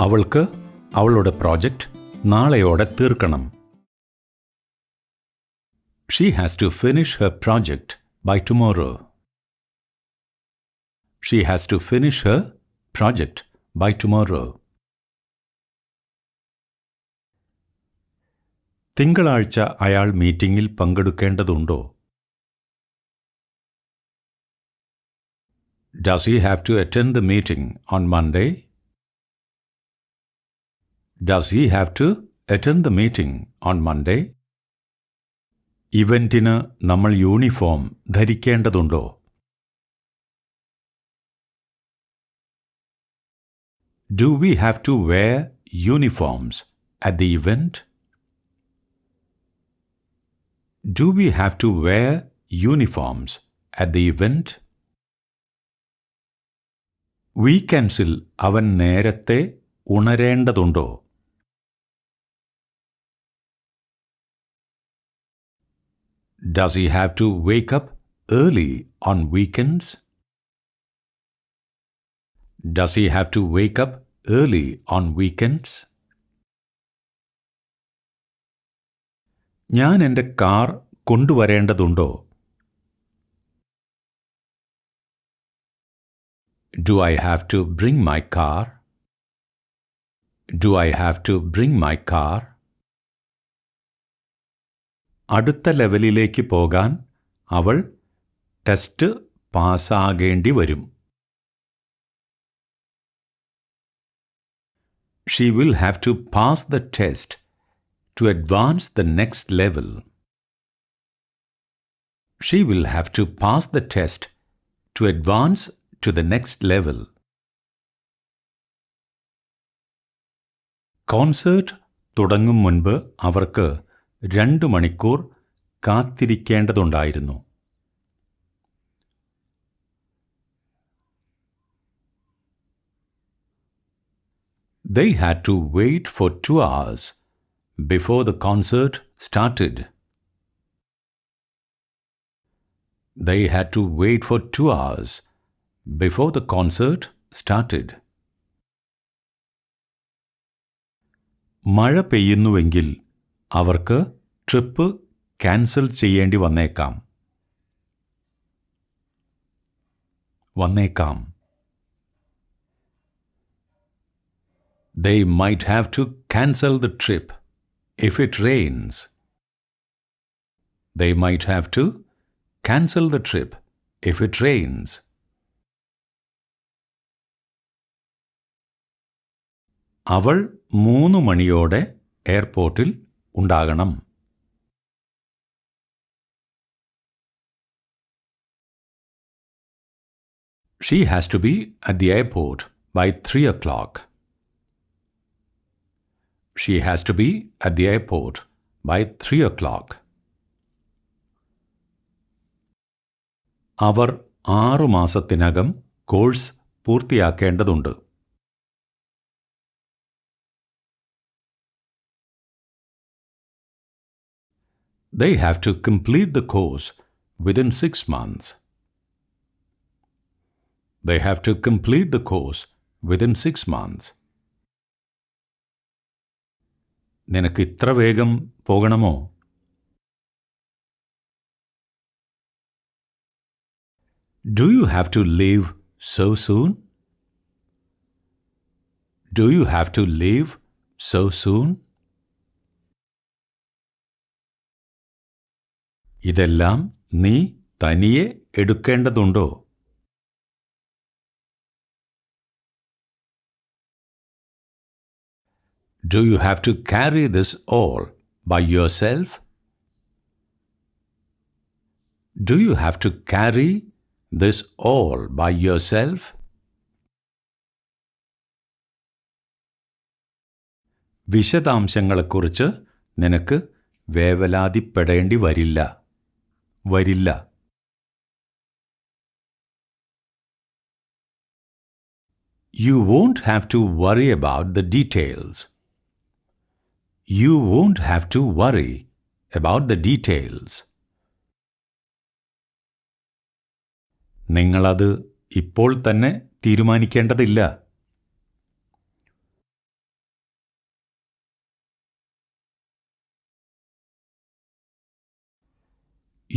അവൾക്ക് അവളുടെ പ്രോജക്റ്റ് നാളെയോടെ തീർക്കണം. She has to finish her project by tomorrow. She has to finish her project by tomorrow. തിങ്കളാഴ്ച അയാൾ മീറ്റിംഗിൽ പങ്കെടുക്കേണ്ടതുണ്ടോ? Does he have to attend the meeting on Monday? Does he have to attend the meeting on Monday? ഇവന്റിന് നമ്മൾ uniform ധരിക്കേണ്ടതുണ്ടോ? Do we have to wear uniforms at the event? Do we have to wear uniforms at the event? വീക്കെൻഡ്സിൽ അവൻ നേരത്തെ ഉണരേണ്ടതുണ്ടോ? Does he have to wake up early on weekends? Does he have to wake up early on weekends? ഞാൻ എൻ്റെ car കൊണ്ടുവരേണ്ടതുണ്ടോ? Do I have to bring my car? Do I have to bring my car? അടുത്ത ലെവലിലേക്ക് പോകാൻ അവൾ test പാസ്സാകേണ്ടി വരും. She will have to pass the test to advance the next level. She will have to pass the test to advance to the next level. Concert തുടങ്ങും മുൻപ് അവർക്ക് 2 മണിക്കൂർ കാത്തിരിക്കേണ്ടതുണ്ടായിരുന്നു. They had to wait for 2 hours before the concert started. They had to wait for 2 hours before the concert started. മഴ പെയ്യുന്നുവെങ്കിൽ അവർക്ക് trip cancel ചെയ്യേണ്ടി വന്നേക്കാം. They might have to cancel the trip if it rains. They might have to cancel the trip if it rains. അവൾ 3 മണിയോടെ എയർപോർട്ടിൽ ഉണ്ടാകണം. She has to be at the airport by 3 o'clock. She has to be at the airport by 3 o'clock. അവർ 6 മാസത്തിനകം course പൂർത്തിയാക്കേണ്ടതുണ്ട്. They have to complete the course within 6 months. They have to complete the course within 6 months. നിനക്ക് ഇത്ര വേഗം പോകണമോ? Do you have to leave so soon? Do you have to leave so soon? ഇതെല്ലാം നീ തനിയെ എടുക്കേണ്ടതുണ്ടോ? Do you have to carry this all by yourself? Do you have to carry this all by yourself? വിശദാംശങ്ങളെക്കുറിച്ച് നിനക്ക് വേവലാതിപ്പെടേണ്ടി വരില്ല. You won't have to worry about the details. You won't have to worry about the details. നിങ്ങളത് ഇപ്പോൾ തന്നെ തീരുമാനിക്കേണ്ടതില്ല.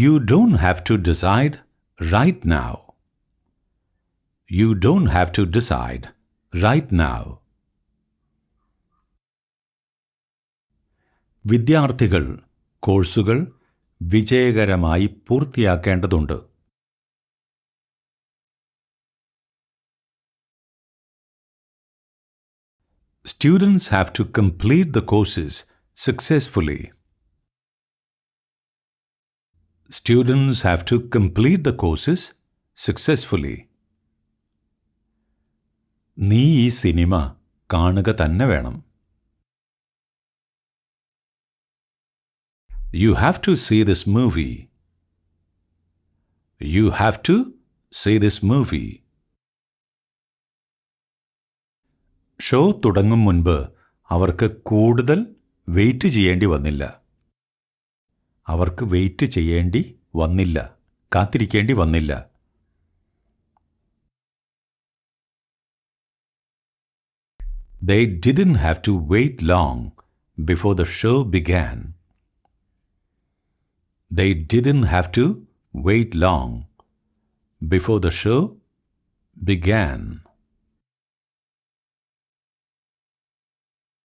You don't have to decide right now. You don't have to decide right now. വിദ്യാർത്ഥികൾ കോഴ്സുകൾ വിജയകരമായി പൂർത്തിയാക്കേണ്ടതുണ്ട്. Students have to complete the courses successfully. Students have to complete the courses successfully. നീ ഈ cinema കാണുക തന്നെ വേണം. You have to see this movie. You have to see this movie. Show തുടങ്ങും മുൻപ് അവർക്ക് കൂടുതൽ വെയിറ്റ് ചെയ്യേണ്ടി വന്നില്ല. അവർക്ക് വെയിറ്റ് ചെയ്യേണ്ടി വന്നില്ല, കാത്തിരിക്കേണ്ടി വന്നില്ല. They didn't have to wait long before the show began. They didn't have to wait long before the show began.